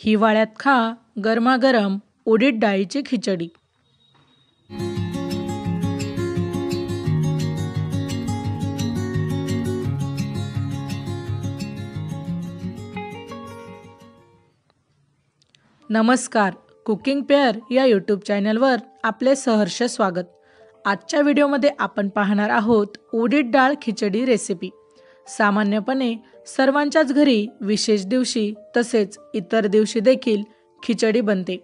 हिवाळ्यात खा गरमागरम उडीद डाळीची खिचडी। नमस्कार, कुकिंग पेअर या यूट्यूब चॅनलवर आपले सहर्ष स्वागत। आजच्या व्हिडिओमध्ये आपण पाहणार आहोत उडीद डाळ खिचडी रेसिपी। सामान्यपणे सर्वांच्याच घरी विशेष दिवशी तसेच इतर दिवशी देखील खिचडी बनते।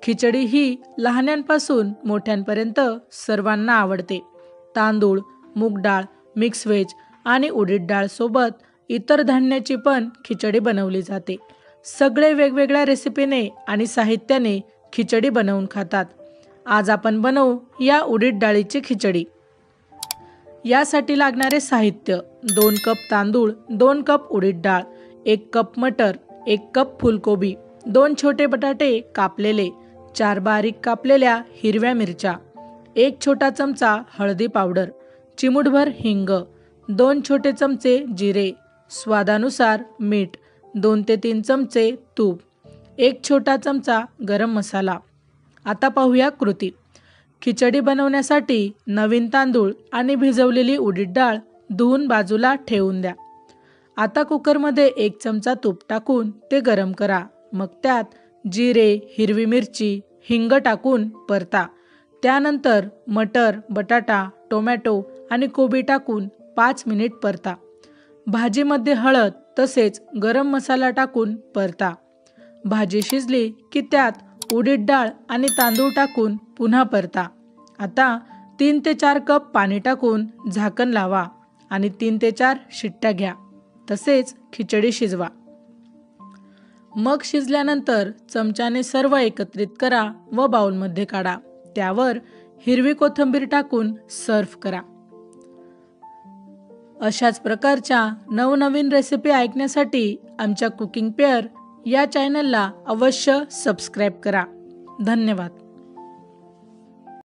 खिचडी ही लहानांपासून मोठ्यांपर्यंत सर्वांना आवडते। तांदूळ, मूग डाळ, मिक्स व्हेज आणि उडीद डाळ सोबत इतर धान्याची पण खिचडी बनवली जाते। सगळे वेगवेगळ्या रेसिपीने आणि साहित्याने खिचडी बनवून खातात। आज आपण बनवू या उडीद डाळीची खिचडी। यासाठी लागणारे साहित्य: 2 कप तांदूळ, 2 कप उडीद डाळ, 1 कप मटर, 1 कप फुलकोबी, 2 छोटे बटाटे कापलेले, 4 बारीक कापलेल्या हिरव्या मिरच्या, 1 छोटा चमचा हळदी पावडर, चिमूटभर हिंग, 2 छोटे चमचे जिरे, स्वादानुसार मीठ, 2 ते 3 चमचे तूप, 1 छोटा चमचा गरम मसाला। आता पाहूया कृती। खिचडी बनवण्यासाठी नवीन तांदूळ आणि भिजवलेली उडीद डाळ धुवून बाजूला ठेवून द्या। आता कुकरमध्ये 1 चमचा तूप टाकून ते गरम करा। मग त्यात जिरे, हिरवी मिरची, हिंग टाकून परता। त्यानंतर मटर, बटाटा, टोमॅटो आणि कोबी टाकून 5 मिनिट परता। भाजीमध्ये हळद तसेच गरम मसाला टाकून परता। भाजी शिजली की त्यात उडीद डाळ आणि तांदूळ टाकून पुन्हा परता। आता 3 ते 4 कप पाणी टाकून झाकण लावा आणि 3 ते 4 शिट्ट्या घ्या। तसेच खिचडी शिजवा। मग शिजल्यानंतर चमच्याने सर्व एकत्रित करा व बाउलमध्ये काढा। त्यावर हिरवी कोथिंबीर टाकून सर्व्ह करा। अशाच प्रकारच्या नवनवीन रेसिपी ऐकण्यासाठी आमच्या कुकिंग पेअर या चॅनलला अवश्य सबस्क्राइब करा। धन्यवाद।